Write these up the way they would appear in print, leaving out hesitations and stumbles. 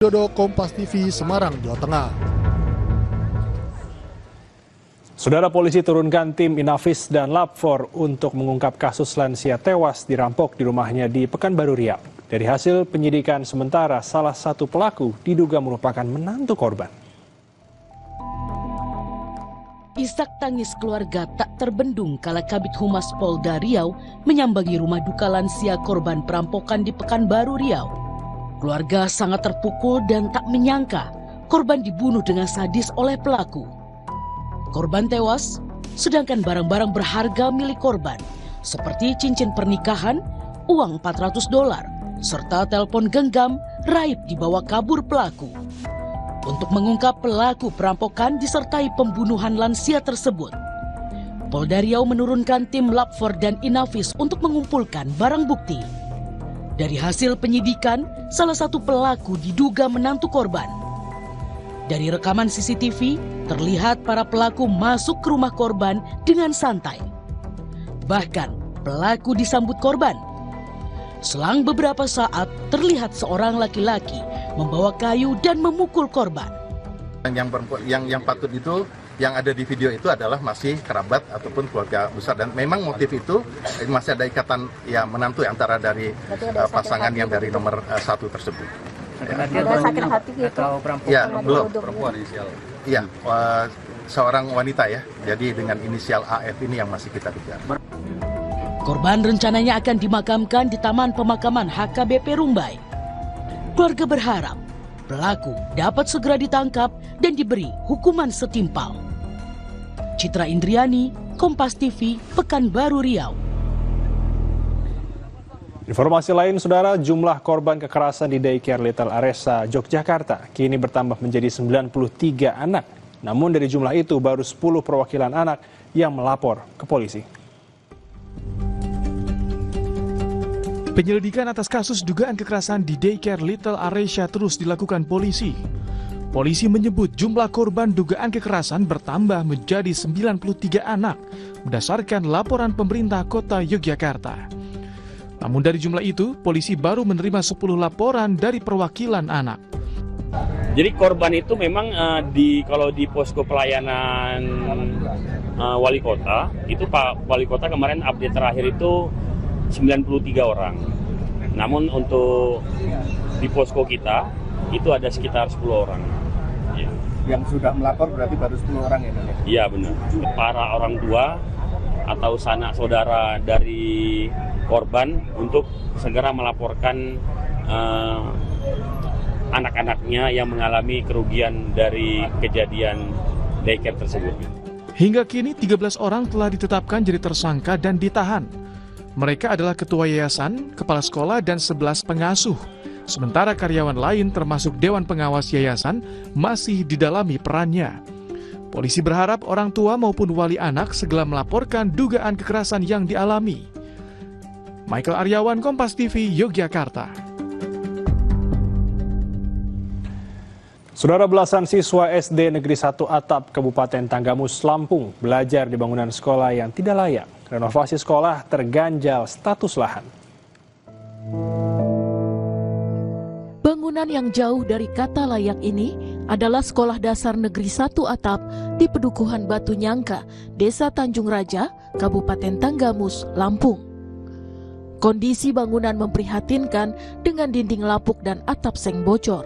Dodo, Kompas TV, Semarang, Jawa Tengah. Saudara, polisi turunkan tim Inafis dan Lab4 untuk mengungkap kasus lansia tewas dirampok di rumahnya di Pekanbaru Riau. Dari hasil penyidikan sementara, salah satu pelaku diduga merupakan menantu korban. Isak tangis keluarga tak terbendung kala Kabid Humas Polda Riau menyambangi rumah duka lansia korban perampokan di Pekanbaru Riau. Keluarga sangat terpukul dan tak menyangka korban dibunuh dengan sadis oleh pelaku. Korban tewas, sedangkan barang-barang berharga milik korban seperti cincin pernikahan, uang $400, serta telepon genggam raib dibawa kabur pelaku. Untuk mengungkap pelaku perampokan disertai pembunuhan lansia tersebut, Polda Riau menurunkan tim Lab4 dan Inafis untuk mengumpulkan barang bukti. Dari hasil penyidikan, salah satu pelaku diduga menantu korban. Dari rekaman CCTV, terlihat para pelaku masuk ke rumah korban dengan santai. Bahkan, pelaku disambut korban. Selang beberapa saat, terlihat seorang laki-laki membawa kayu dan memukul korban. Yang patut itu, yang ada di video itu adalah masih kerabat ataupun keluarga besar, dan memang motif itu masih ada ikatan ya menantu antara dari pasangan yang dari nomor 1 tersebut. Ada sakit hati gitu? Ya, belum. Perempuan inisial. Iya, seorang wanita ya. Jadi dengan inisial AF ini yang masih kita kejar. Korban rencananya akan dimakamkan di Taman Pemakaman HKBP Rumbai. Keluarga berharap pelaku dapat segera ditangkap dan diberi hukuman setimpal. Citra Indriani, Kompas TV, Pekanbaru Riau. Informasi lain, saudara, jumlah korban kekerasan di Daycare Little Aresa, Yogyakarta kini bertambah menjadi 93 anak. Namun dari jumlah itu baru 10 perwakilan anak yang melapor ke polisi. Penyelidikan atas kasus dugaan kekerasan di Daycare Little Aresa terus dilakukan polisi. Polisi menyebut jumlah korban dugaan kekerasan bertambah menjadi 93 anak berdasarkan laporan pemerintah kota Yogyakarta. Namun dari jumlah itu, polisi baru menerima 10 laporan dari perwakilan anak. Jadi korban itu memang kalau di posko pelayanan wali kota, itu Pak Wali Kota kemarin update terakhir itu 93 orang. Namun untuk di posko kita itu ada sekitar 10 orang. Ya. Yang sudah melapor berarti baru 10 orang ya? Iya benar. Para orang tua atau sanak saudara dari korban untuk segera melaporkan anak-anaknya yang mengalami kerugian dari kejadian daycare tersebut. Hingga kini 13 orang telah ditetapkan jadi tersangka dan ditahan. Mereka adalah ketua yayasan, kepala sekolah, dan 11 pengasuh. Sementara karyawan lain termasuk Dewan Pengawas Yayasan masih didalami perannya. Polisi berharap orang tua maupun wali anak segera melaporkan dugaan kekerasan yang dialami. Michael Aryawan, Kompas TV, Yogyakarta. Saudara, belasan siswa SD Negeri 1 Atap, Kabupaten Tanggamus, Lampung belajar di bangunan sekolah yang tidak layak. Renovasi sekolah terganjal status lahan. Bangunan yang jauh dari kata layak ini adalah Sekolah Dasar Negeri 1 Atap di Pedukuhan Batu Nyangka, Desa Tanjung Raja, Kabupaten Tanggamus, Lampung. Kondisi bangunan memprihatinkan dengan dinding lapuk dan atap seng bocor.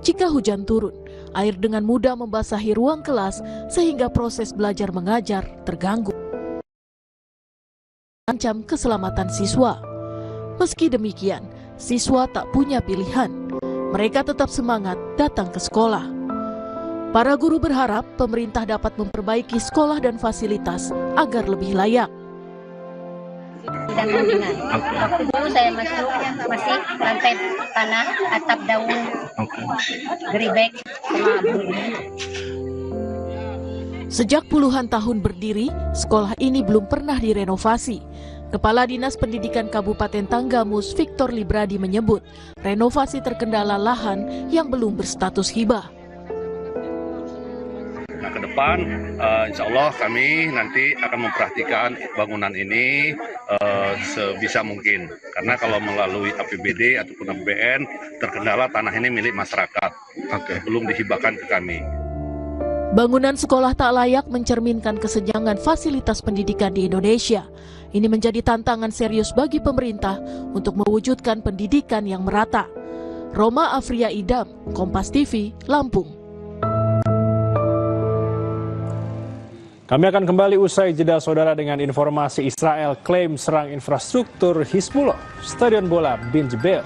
Jika hujan turun, air dengan mudah membasahi ruang kelas sehingga proses belajar mengajar terganggu. Ancam keselamatan siswa. Meski demikian, siswa tak punya pilihan. Mereka tetap semangat datang ke sekolah. Para guru berharap pemerintah dapat memperbaiki sekolah dan fasilitas agar lebih layak. Dan rundingan. Waktu dulu saya masih lantai tanah, atap daun, geribek, sama abu. Sejak puluhan tahun berdiri, sekolah ini belum pernah direnovasi. Kepala Dinas Pendidikan Kabupaten Tanggamus, Victor Libradi menyebut, renovasi terkendala lahan yang belum berstatus hibah. Nah, ke depan, insya Allah kami nanti akan memperhatikan bangunan ini sebisa mungkin. Karena kalau melalui APBD ataupun APBN, terkendala tanah ini milik masyarakat, belum dihibahkan ke kami. Bangunan sekolah tak layak mencerminkan kesenjangan fasilitas pendidikan di Indonesia. Ini menjadi tantangan serius bagi pemerintah untuk mewujudkan pendidikan yang merata. Roma Afria Idam, Kompas TV, Lampung. Kami akan kembali usai jeda saudara dengan informasi Israel klaim serang infrastruktur Hizbullah, Stadion Bola Bin Jebel.